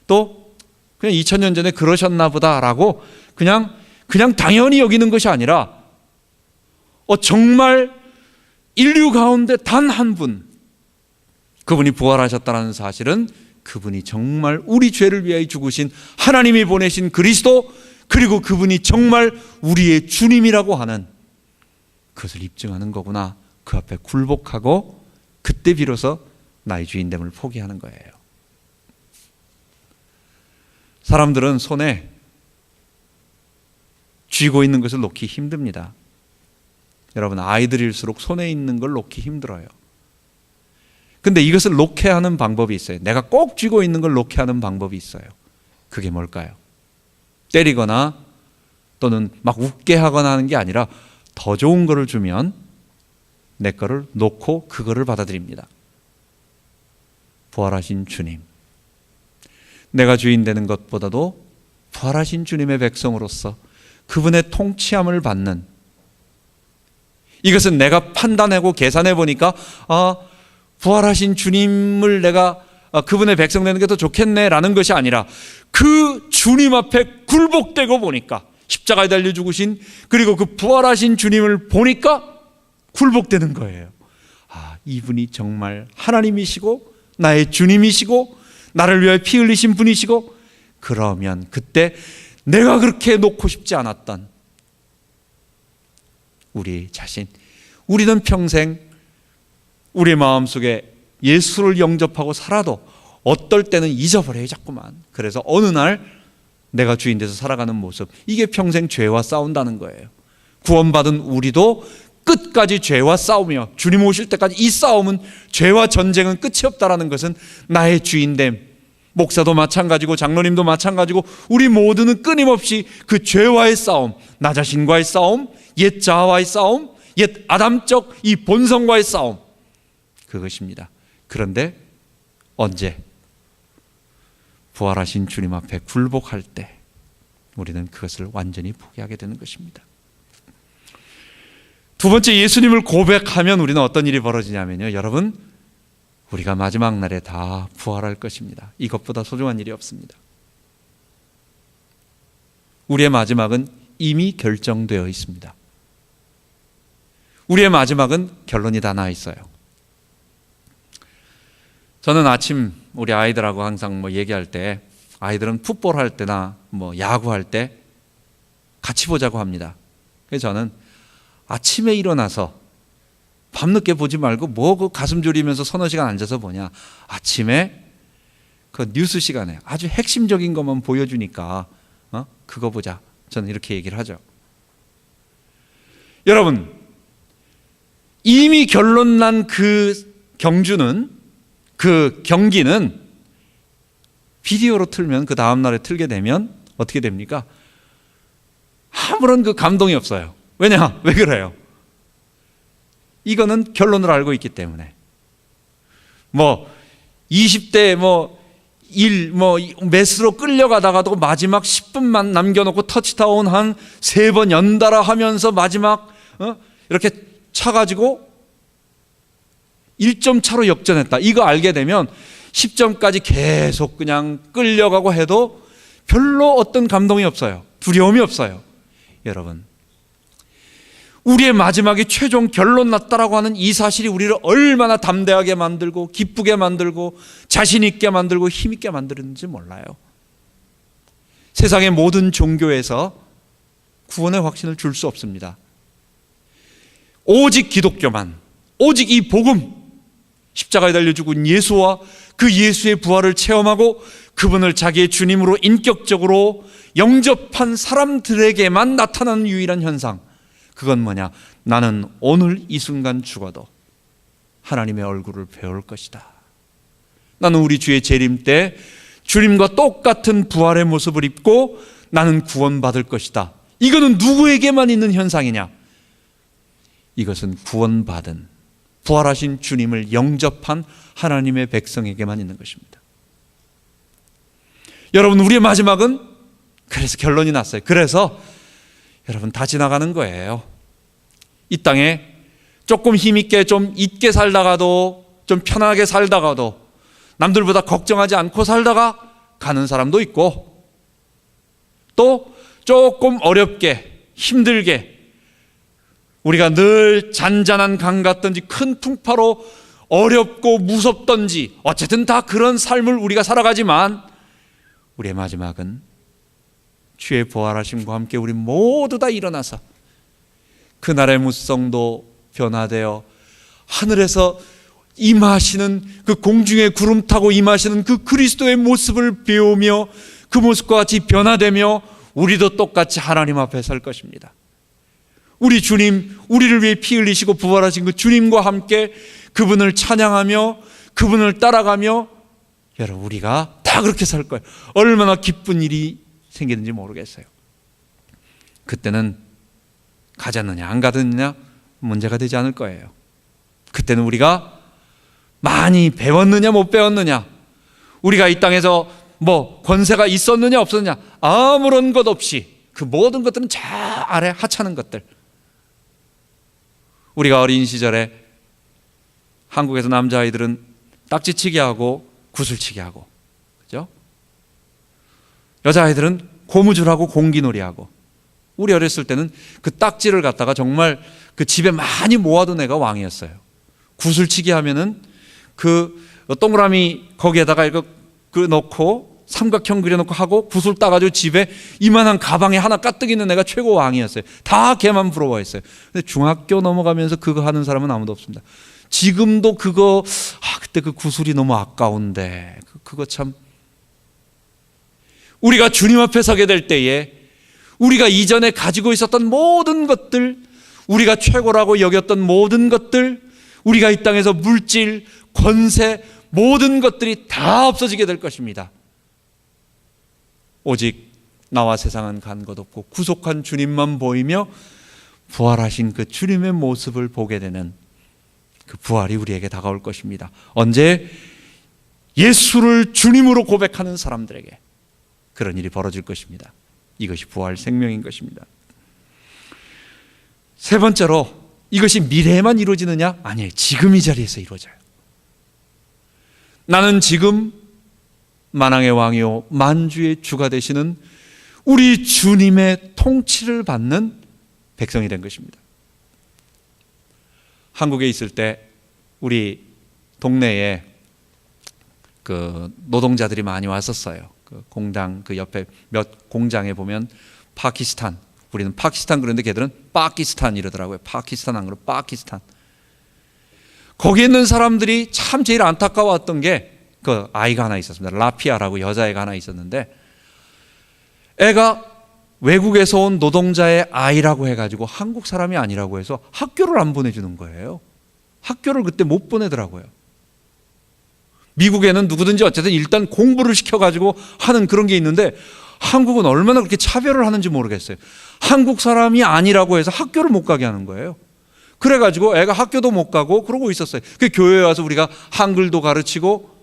또 그냥 2000년 전에 그러셨나 보다라고 그냥 당연히 여기는 것이 아니라, 정말 인류 가운데 단 한 분, 그분이 부활하셨다는 사실은 그분이 정말 우리 죄를 위하여 죽으신 하나님이 보내신 그리스도, 그리고 그분이 정말 우리의 주님이라고 하는 그것을 입증하는 거구나. 그 앞에 굴복하고 그때 비로소 나의 주인됨을 포기하는 거예요. 사람들은 손에 쥐고 있는 것을 놓기 힘듭니다. 여러분, 아이들일수록 손에 있는 걸 놓기 힘들어요. 근데 이것을 놓게 하는 방법이 있어요. 내가 꼭 쥐고 있는 걸 놓게 하는 방법이 있어요. 그게 뭘까요? 때리거나 또는 막 웃게 하거나 하는 게 아니라 더 좋은 거를 주면 내 거를 놓고 그거를 받아들입니다. 부활하신 주님, 내가 주인 되는 것보다도 부활하신 주님의 백성으로서 그분의 통치함을 받는, 이것은 내가 판단하고 계산해 보니까 부활하신 주님을 내가 그분의 백성 되는 게 더 좋겠네라는 것이 아니라, 그 주님 앞에 굴복되고 보니까, 십자가에 달려 죽으신, 그리고 그 부활하신 주님을 보니까 굴복되는 거예요. 이분이 정말 하나님이시고 나의 주님이시고 나를 위하여 피 흘리신 분이시고, 그러면 그때 내가 그렇게 놓고 싶지 않았던 우리 자신, 우리는 평생 우리 마음속에 예수를 영접하고 살아도 어떨 때는 잊어버려요, 자꾸만. 그래서 어느 날 내가 주인 돼서 살아가는 모습, 이게 평생 죄와 싸운다는 거예요. 구원받은 우리도 끝까지 죄와 싸우며 주님 오실 때까지 이 싸움은, 죄와 전쟁은 끝이 없다라는 것은 나의 주인됨. 목사도 마찬가지고 장로님도 마찬가지고 우리 모두는 끊임없이 그 죄와의 싸움, 나 자신과의 싸움, 옛 자아와의 싸움, 옛 아담적 이 본성과의 싸움, 그것입니다. 그런데 언제? 부활하신 주님 앞에 굴복할 때 우리는 그것을 완전히 포기하게 되는 것입니다. 두 번째, 예수님을 고백하면 우리는 어떤 일이 벌어지냐면요, 여러분, 우리가 마지막 날에 다 부활할 것입니다. 이것보다 소중한 일이 없습니다. 우리의 마지막은 이미 결정되어 있습니다. 우리의 마지막은 결론이 다 나 있어요. 저는 아침 우리 아이들하고 항상 얘기할 때, 아이들은 풋볼 할 때나 야구할 때 같이 보자고 합니다. 그래서 저는 아침에 일어나서 밤늦게 보지 말고 그 가슴 졸이면서 서너 시간 앉아서 보냐, 아침에 그 뉴스 시간에 아주 핵심적인 것만 보여주니까 그거 보자, 저는 이렇게 얘기를 하죠. 여러분, 이미 결론 난 그 경주는, 그 경기는 비디오로 틀면, 그 다음날에 틀게 되면 어떻게 됩니까? 아무런 그 감동이 없어요. 왜냐? 왜 그래요? 이거는 결론을 알고 있기 때문에. 20대 메스로 끌려가다가도 마지막 10분만 남겨놓고 터치다운 한 3번 연달아 하면서 마지막 이렇게 차가지고 1점 차로 역전했다. 이거 알게 되면 10점까지 계속 그냥 끌려가고 해도 별로 어떤 감동이 없어요. 두려움이 없어요. 여러분, 우리의 마지막에 최종 결론 났다라고 하는 이 사실이 우리를 얼마나 담대하게 만들고 기쁘게 만들고 자신 있게 만들고 힘 있게 만드는지 몰라요. 세상의 모든 종교에서 구원의 확신을 줄 수 없습니다. 오직 기독교만, 오직 이 복음, 십자가에 달려 죽은 예수와 그 예수의 부활을 체험하고 그분을 자기의 주님으로 인격적으로 영접한 사람들에게만 나타나는 유일한 현상, 그건 뭐냐? 나는 오늘 이 순간 죽어도 하나님의 얼굴을 배울 것이다. 나는 우리 주의 재림 때 주님과 똑같은 부활의 모습을 입고 나는 구원받을 것이다. 이거는 누구에게만 있는 현상이냐? 이것은 구원받은, 부활하신 주님을 영접한 하나님의 백성에게만 있는 것입니다. 여러분, 우리의 마지막은 그래서 결론이 났어요. 그래서 여러분, 다 지나가는 거예요. 이 땅에 조금 힘있게 좀 있게 살다가도, 좀 편하게 살다가도, 남들보다 걱정하지 않고 살다가 가는 사람도 있고, 또 조금 어렵게 힘들게 우리가 늘 잔잔한 강 같든지 큰 풍파로 어렵고 무섭든지 어쨌든 다 그런 삶을 우리가 살아가지만 우리의 마지막은 주의 부활하심과 함께 우리 모두 다 일어나서 그날의 무성도 변화되어 하늘에서 임하시는 그 공중에 구름 타고 임하시는 그 그리스도의 모습을 배우며 그 모습과 같이 변화되며 우리도 똑같이 하나님 앞에 설 것입니다. 우리 주님, 우리를 위해 피 흘리시고 부활하신 그 주님과 함께 그분을 찬양하며 그분을 따라가며 여러분, 우리가 다 그렇게 살 거예요. 얼마나 기쁜 일이 생기는지 모르겠어요. 그때는 가졌느냐 안 가졌느냐 문제가 되지 않을 거예요. 그때는 우리가 많이 배웠느냐 못 배웠느냐, 우리가 이 땅에서 권세가 있었느냐 없었느냐, 아무런 것 없이 그 모든 것들은 저 아래 하찮은 것들. 우리가 어린 시절에 한국에서 남자아이들은 딱지치기 하고 구슬치기 하고, 그죠? 여자아이들은 고무줄하고 공기놀이하고, 우리 어렸을 때는 그 딱지를 갖다가 정말 그 집에 많이 모아둔 애가 왕이었어요. 구슬치기 하면은 그 동그라미 거기에다가 이거 넣고 삼각형 그려놓고 하고 구슬 따가지고 집에 이만한 가방에 하나 가득 있는 애가 최고 왕이었어요. 다 걔만 부러워했어요. 근데 중학교 넘어가면서 그거 하는 사람은 아무도 없습니다. 지금도 그거 그때 그 구슬이 너무 아까운데 그거 참. 우리가 주님 앞에 서게 될 때에 우리가 이전에 가지고 있었던 모든 것들, 우리가 최고라고 여겼던 모든 것들, 우리가 이 땅에서 물질, 권세, 모든 것들이 다 없어지게 될 것입니다. 오직 나와 세상은 간 것 없고 구속한 주님만 보이며 부활하신 그 주님의 모습을 보게 되는 그 부활이 우리에게 다가올 것입니다. 언제? 예수를 주님으로 고백하는 사람들에게 그런 일이 벌어질 것입니다. 이것이 부활 생명인 것입니다. 세 번째로, 이것이 미래에만 이루어지느냐? 아니에요. 지금 이 자리에서 이루어져요. 나는 지금 만왕의 왕이요 만주의 주가 되시는 우리 주님의 통치를 받는 백성이 된 것입니다. 한국에 있을 때 우리 동네에 그 노동자들이 많이 왔었어요. 그 공장 그 옆에 몇 공장에 보면 파키스탄, 우리는 파키스탄 그런데 걔들은 파키스탄 이러더라고요. 파키스탄 안 그러고 파키스탄. 거기 있는 사람들이 참 제일 안타까웠던 게 그 아이가 하나 있었습니다. 라피아라고 여자애가 하나 있었는데 애가 외국에서 온 노동자의 아이라고 해가지고 한국 사람이 아니라고 해서 학교를 안 보내주는 거예요. 학교를 그때 못 보내더라고요. 미국에는 누구든지 어쨌든 일단 공부를 시켜가지고 하는 그런 게 있는데 한국은 얼마나 그렇게 차별을 하는지 모르겠어요. 한국 사람이 아니라고 해서 학교를 못 가게 하는 거예요. 그래가지고 애가 학교도 못 가고 그러고 있었어요. 그 교회에 와서 우리가 한글도 가르치고,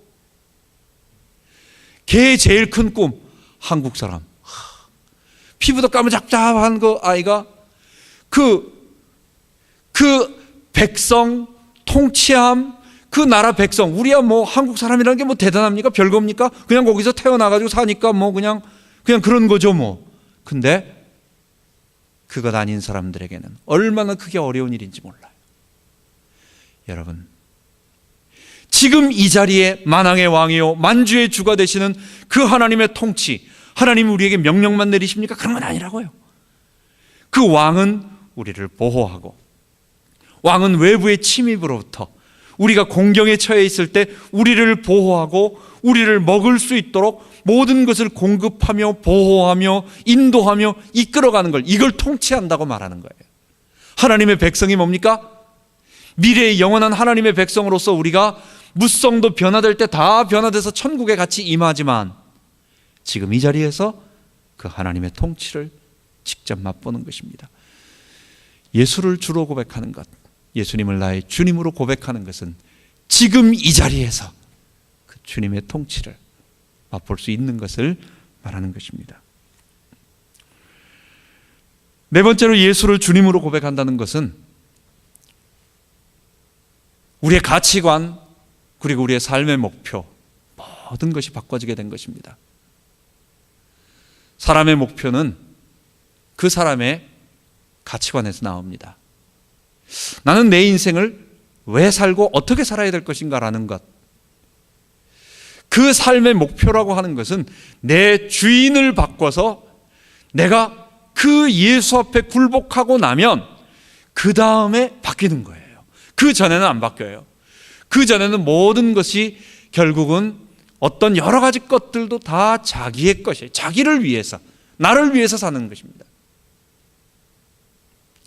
걔의 제일 큰 꿈, 한국 사람. 피부도 까무잡잡한 그 아이가 그 백성 통치함, 그 나라 백성, 우리야 뭐 한국 사람이라는 게 뭐 대단합니까? 별겁니까? 그냥 거기서 태어나가지고 사니까 뭐 그냥 그런 거죠 뭐. 근데 그것 아닌 사람들에게는 얼마나 크게 어려운 일인지 몰라요. 여러분, 지금 이 자리에 만왕의 왕이요 만주의 주가 되시는 그 하나님의 통치, 하나님이 우리에게 명령만 내리십니까? 그런 건 아니라고요. 그 왕은 우리를 보호하고, 왕은 외부의 침입으로부터 우리가 공경에 처해 있을 때 우리를 보호하고 우리를 먹을 수 있도록 모든 것을 공급하며 보호하며 인도하며 이끌어가는 걸, 이걸 통치한다고 말하는 거예요. 하나님의 백성이 뭡니까? 미래의 영원한 하나님의 백성으로서 우리가 무성도 변화될 때 다 변화돼서 천국에 같이 임하지만 지금 이 자리에서 그 하나님의 통치를 직접 맛보는 것입니다. 예수를 주로 고백하는 것, 예수님을 나의 주님으로 고백하는 것은 지금 이 자리에서 그 주님의 통치를 맛볼 수 있는 것을 말하는 것입니다. 네 번째로 예수를 주님으로 고백한다는 것은 우리의 가치관 그리고 우리의 삶의 목표, 모든 것이 바꿔지게 된 것입니다. 사람의 목표는 그 사람의 가치관에서 나옵니다. 나는 내 인생을 왜 살고 어떻게 살아야 될 것인가라는 것, 그 삶의 목표라고 하는 것은 내 주인을 바꿔서 내가 그 예수 앞에 굴복하고 나면 그 다음에 바뀌는 거예요. 그 전에는 안 바뀌어요. 그 전에는 모든 것이 결국은 어떤 여러 가지 것들도 다 자기의 것이에요. 자기를 위해서, 나를 위해서 사는 것입니다.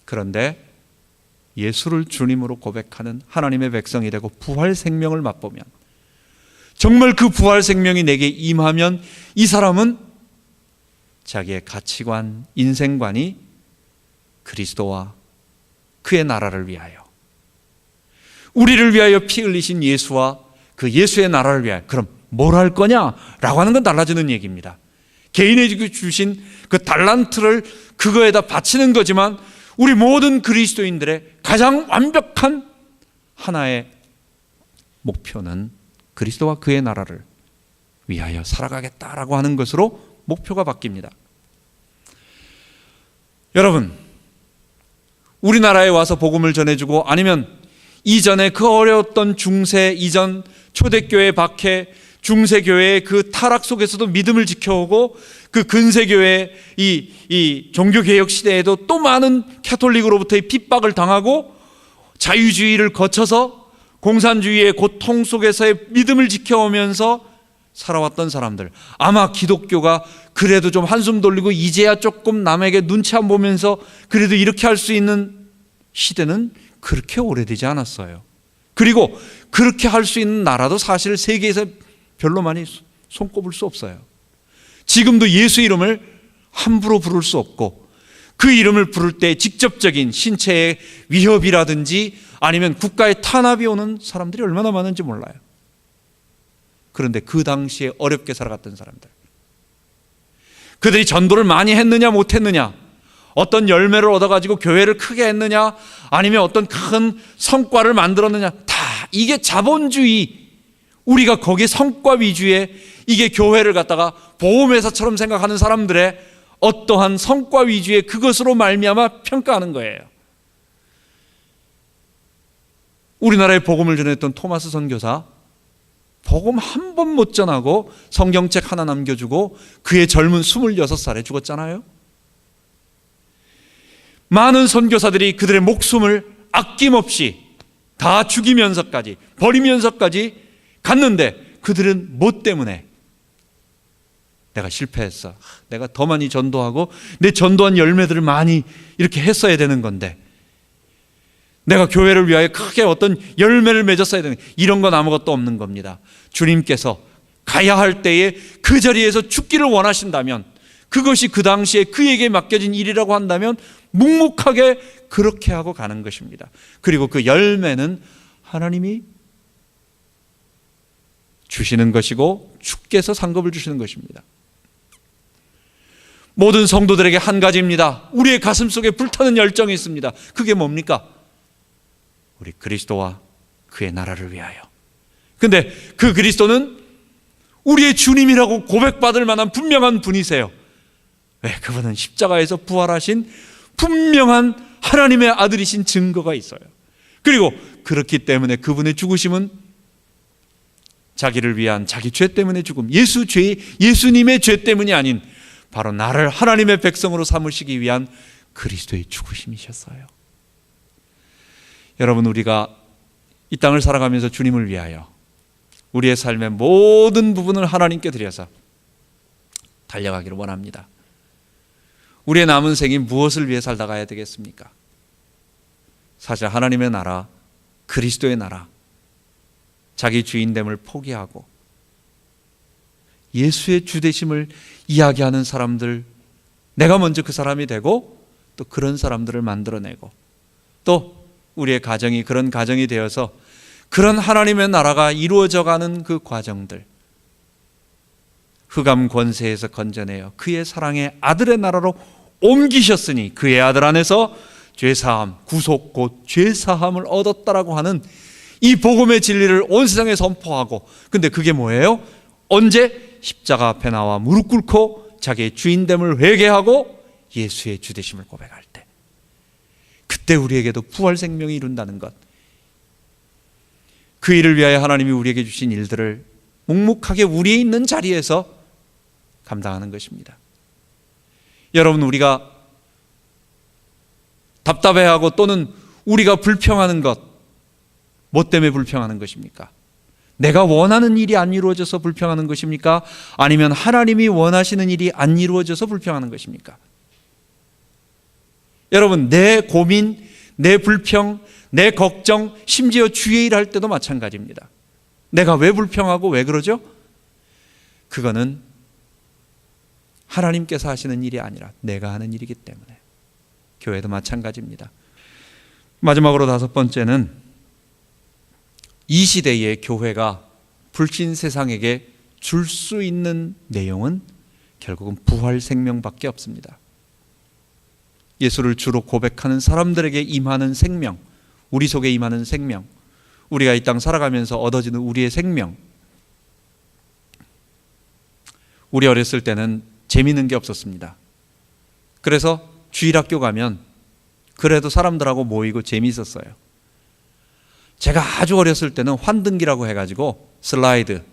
그런데 예수를 주님으로 고백하는 하나님의 백성이 되고 부활 생명을 맛보면, 정말 그 부활 생명이 내게 임하면 이 사람은 자기의 가치관, 인생관이 그리스도와 그의 나라를 위하여, 우리를 위하여 피 흘리신 예수와 그 예수의 나라를 위하여, 그럼 뭘 할 거냐라고 하는 건 달라지는 얘기입니다. 개인에게 주신 그 달란트를 그거에다 바치는 거지만 우리 모든 그리스도인들의 가장 완벽한 하나의 목표는 그리스도와 그의 나라를 위하여 살아가겠다라고 하는 것으로 목표가 바뀝니다. 여러분, 우리나라에 와서 복음을 전해주고, 아니면 이전에 그 어려웠던 중세 이전 초대교회 박해, 중세교회의 그 타락 속에서도 믿음을 지켜오고, 그 근세교회의 이 종교개혁 시대에도 또 많은 캐톨릭으로부터의 핍박을 당하고 자유주의를 거쳐서 공산주의의 고통 속에서의 믿음을 지켜오면서 살아왔던 사람들, 아마 기독교가 그래도 좀 한숨 돌리고 이제야 조금 남에게 눈치 안 보면서 그래도 이렇게 할 수 있는 시대는 그렇게 오래되지 않았어요. 그리고 그렇게 할 수 있는 나라도 사실 세계에서 별로 많이 손꼽을 수 없어요. 지금도 예수 이름을 함부로 부를 수 없고, 그 이름을 부를 때 직접적인 신체의 위협이라든지 아니면 국가의 탄압이 오는 사람들이 얼마나 많은지 몰라요. 그런데 그 당시에 어렵게 살아갔던 사람들, 그들이 전도를 많이 했느냐 못했느냐, 어떤 열매를 얻어가지고 교회를 크게 했느냐, 아니면 어떤 큰 성과를 만들었느냐, 다 이게 자본주의, 우리가 거기에 성과 위주의, 이게 교회를 갖다가 보험회사처럼 생각하는 사람들의 어떠한 성과 위주의 그것으로 말미암아 평가하는 거예요. 우리나라에 복음을 전했던 토마스 선교사, 복음 한 번 못 전하고 성경책 하나 남겨주고 그의 젊은 26살에 죽었잖아요. 많은 선교사들이 그들의 목숨을 아낌없이 다 죽이면서까지, 버리면서까지 갔는데 그들은 뭐 때문에? 내가 실패했어. 내가 더 많이 전도하고 내 전도한 열매들을 많이 이렇게 했어야 되는 건데, 내가 교회를 위하여 크게 어떤 열매를 맺었어야 되는, 이런 건 아무것도 없는 겁니다. 주님께서 가야 할 때에 그 자리에서 죽기를 원하신다면, 그것이 그 당시에 그에게 맡겨진 일이라고 한다면 묵묵하게 그렇게 하고 가는 것입니다. 그리고 그 열매는 하나님이 주시는 것이고 주께서 상급을 주시는 것입니다. 모든 성도들에게 한 가지입니다. 우리의 가슴 속에 불타는 열정이 있습니다. 그게 뭡니까? 우리 그리스도와 그의 나라를 위하여. 근데 그 그리스도는 우리의 주님이라고 고백받을 만한 분명한 분이세요. 왜? 그분은 십자가에서 부활하신 분명한 하나님의 아들이신 증거가 있어요. 그리고 그렇기 때문에 그분의 죽으심은 자기를 위한 자기 죄 때문에 죽음, 예수님의 죄 때문이 아닌 바로 나를 하나님의 백성으로 삼으시기 위한 그리스도의 죽으심이셨어요. 여러분, 우리가 이 땅을 살아가면서 주님을 위하여 우리의 삶의 모든 부분을 하나님께 드려서 달려가기를 원합니다. 우리의 남은 생이 무엇을 위해 살다 가야 되겠습니까? 사실 하나님의 나라, 그리스도의 나라, 자기 주인됨을 포기하고 예수의 주되심을 이야기하는 사람들, 내가 먼저 그 사람이 되고 또 그런 사람들을 만들어내고, 또 우리의 가정이 그런 가정이 되어서 그런 하나님의 나라가 이루어져가는 그 과정들, 흑암 권세에서 건져내어 그의 사랑의 아들의 나라로 옮기셨으니 그의 아들 안에서 죄사함, 구속 곧 죄사함을 얻었다라고 하는 이 복음의 진리를 온 세상에 선포하고, 근데 그게 뭐예요? 언제? 십자가 앞에 나와 무릎 꿇고 자기의 주인됨을 회개하고 예수의 주되심을 고백할 때, 그때 우리에게도 부활 생명이 이룬다는 것, 그 일을 위하여 하나님이 우리에게 주신 일들을 묵묵하게 우리의 있는 자리에서 감당하는 것입니다. 여러분, 우리가 답답해하고 또는 우리가 불평하는 것, 뭐 때문에 불평하는 것입니까? 내가 원하는 일이 안 이루어져서 불평하는 것입니까? 아니면 하나님이 원하시는 일이 안 이루어져서 불평하는 것입니까? 여러분, 내 고민, 내 불평, 내 걱정, 심지어 주의 일 할 때도 마찬가지입니다. 내가 왜 불평하고 왜 그러죠? 그거는 하나님께서 하시는 일이 아니라 내가 하는 일이기 때문에. 교회도 마찬가지입니다. 마지막으로 5번째는 이 시대의 교회가 불신 세상에게 줄 수 있는 내용은 결국은 부활 생명밖에 없습니다. 예수를 주로 고백하는 사람들에게 임하는 생명, 우리 속에 임하는 생명, 우리가 이 땅 살아가면서 얻어지는 우리의 생명. 우리 어렸을 때는 재미있는 게 없었습니다. 그래서 주일학교 가면 그래도 사람들하고 모이고 재미있었어요. 제가 아주 어렸을 때는 환등기라고 해가지고 슬라이드,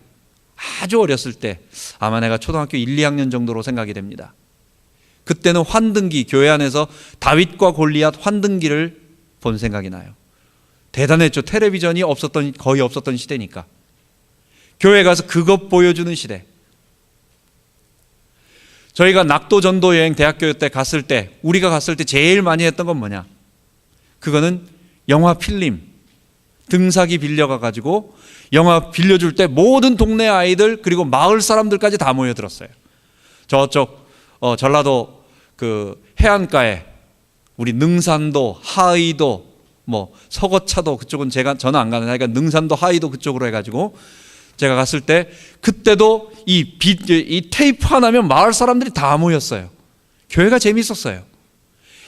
아주 어렸을 때, 아마 내가 초등학교 1, 2학년 정도로 생각이 됩니다. 그때는 환등기, 교회 안에서 다윗과 골리앗 환등기를 본 생각이 나요. 대단했죠. 텔레비전이 거의 없었던 시대니까. 교회 가서 그것 보여주는 시대. 저희가 낙도 전도 여행 대학교 때 갔을 때, 우리가 갔을 때 제일 많이 했던 건 뭐냐? 그거는 영화 필름, 등사기 빌려가가지고 영화 빌려줄 때 모든 동네 아이들 그리고 마을 사람들까지 다 모여들었어요. 저쪽 전라도 그 해안가에 우리 능산도, 하의도, 뭐 서거차도, 그쪽은 저는 안 가는, 그러니까 능산도, 하의도 그쪽으로 해가지고 제가 갔을 때, 그때도 이 테이프 하나면 마을 사람들이 다 모였어요. 교회가 재밌었어요.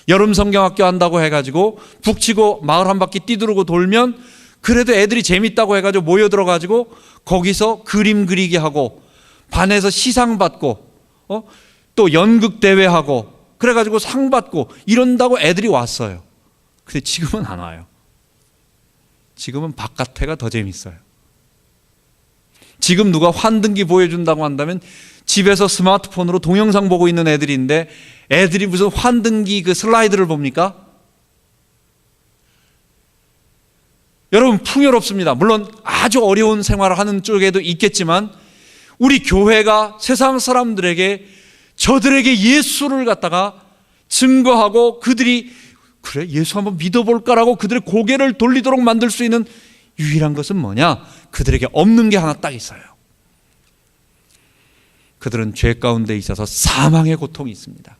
여름 성경학교 한다고 해가지고 북치고 마을 한 바퀴 뛰두르고 돌면 그래도 애들이 재밌다고 해가지고 모여들어가지고 거기서 그림 그리게 하고 반에서 시상 받고 또 연극 대회 하고 그래가지고 상 받고 이런다고 애들이 왔어요. 근데 지금은 안 와요. 지금은 바깥에가 더 재밌어요. 지금 누가 환등기 보여준다고 한다면 집에서 스마트폰으로 동영상 보고 있는 애들인데, 애들이 무슨 환등기 그 슬라이드를 봅니까? 여러분, 풍요롭습니다. 물론 아주 어려운 생활을 하는 쪽에도 있겠지만 우리 교회가 세상 사람들에게 저들에게 예수를 갖다가 증거하고 그들이 그래 예수 한번 믿어볼까라고 그들의 고개를 돌리도록 만들 수 있는 유일한 것은 뭐냐? 그들에게 없는 게 하나 딱 있어요. 그들은 죄 가운데 있어서 사망의 고통이 있습니다.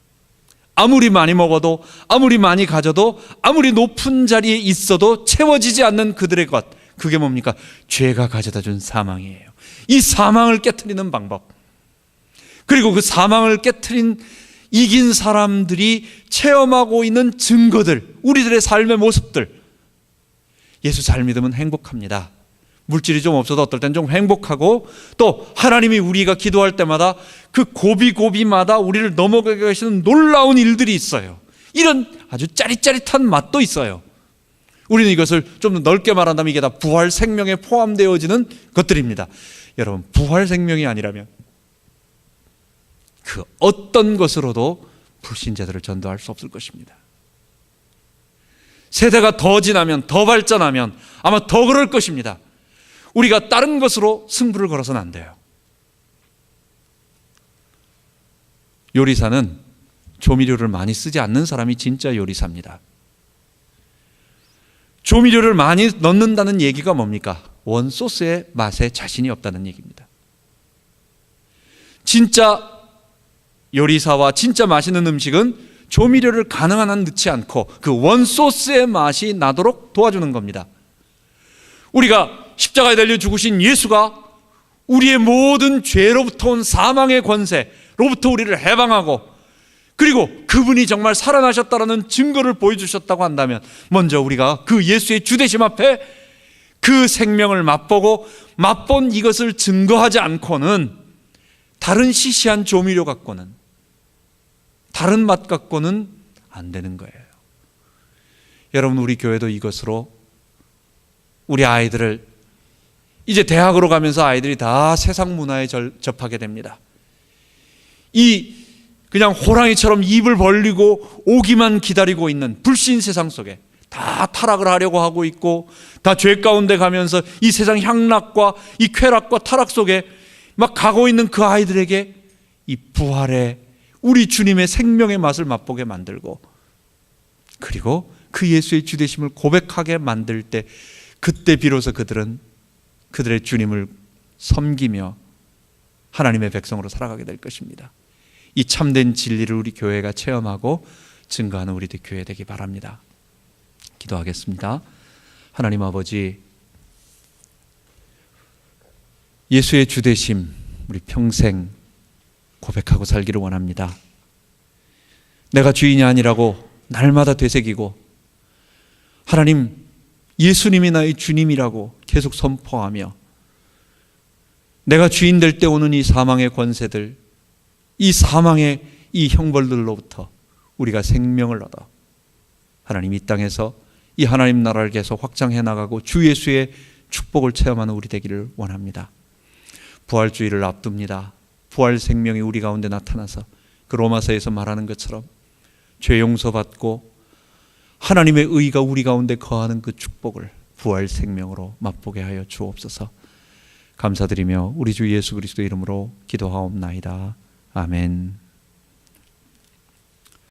아무리 많이 먹어도, 아무리 많이 가져도, 아무리 높은 자리에 있어도 채워지지 않는 그들의 것, 그게 뭡니까? 죄가 가져다 준 사망이에요. 이 사망을 깨트리는 방법, 그리고 그 사망을 이긴 사람들이 체험하고 있는 증거들, 우리들의 삶의 모습들. 예수 잘 믿으면 행복합니다. 물질이 좀 없어도 어떨 땐 좀 행복하고, 또 하나님이 우리가 기도할 때마다 그 고비고비마다 우리를 넘어가게 하시는 놀라운 일들이 있어요. 이런 아주 짜릿짜릿한 맛도 있어요. 우리는 이것을 좀 더 넓게 말한다면 이게 다 부활 생명에 포함되어지는 것들입니다. 여러분, 부활 생명이 아니라면 그 어떤 것으로도 불신자들을 전도할 수 없을 것입니다. 세대가 더 지나면, 더 발전하면 아마 더 그럴 것입니다. 우리가 다른 것으로 승부를 걸어서는 안 돼요. 요리사는 조미료를 많이 쓰지 않는 사람이 진짜 요리사입니다. 조미료를 많이 넣는다는 얘기가 뭡니까? 원소스의 맛에 자신이 없다는 얘기입니다. 진짜 요리사와 진짜 맛있는 음식은 조미료를 가능한 한 넣지 않고 그 원소스의 맛이 나도록 도와주는 겁니다. 우리가 십자가에 달려 죽으신 예수가 우리의 모든 죄로부터 온 사망의 권세로부터 우리를 해방하고, 그리고 그분이 정말 살아나셨다라는 증거를 보여주셨다고 한다면, 먼저 우리가 그 예수의 주되심 앞에 그 생명을 맛본 이것을 증거하지 않고는, 다른 시시한 조미료 갖고는, 다른 맛 갖고는 안 되는 거예요. 여러분, 우리 교회도 이것으로 우리 아이들을, 이제 대학으로 가면서 아이들이 다 세상 문화에 접하게 됩니다. 그냥 호랑이처럼 입을 벌리고 오기만 기다리고 있는 불신 세상 속에 다 타락을 하려고 하고 있고, 다 죄 가운데 가면서 이 세상 향락과 이 쾌락과 타락 속에 막 가고 있는 그 아이들에게 이 부활의 우리 주님의 생명의 맛을 맛보게 만들고, 그리고 그 예수의 주되심을 고백하게 만들 때, 그때 비로소 그들은 그들의 주님을 섬기며 하나님의 백성으로 살아가게 될 것입니다. 이 참된 진리를 우리 교회가 체험하고 증거하는 우리들 교회 되기 바랍니다. 기도하겠습니다. 하나님 아버지, 예수의 주되심 우리 평생 고백하고 살기를 원합니다. 내가 주인이 아니라고 날마다 되새기고, 하나님 예수님이 나의 주님이라고 계속 선포하며, 내가 주인 될 때 오는 이 사망의 권세들, 이 사망의 이 형벌들로부터 우리가 생명을 얻어 하나님 이 땅에서 이 하나님 나라를 계속 확장해 나가고 주 예수의 축복을 체험하는 우리 되기를 원합니다. 부활주의를 앞둡니다. 부활 생명이 우리 가운데 나타나서 그 로마서에서 말하는 것처럼 죄 용서받고 하나님의 의가 우리 가운데 거하는 그 축복을 부활 생명으로 맛보게 하여 주옵소서. 감사드리며 우리 주 예수 그리스도 이름으로 기도하옵나이다. 아멘.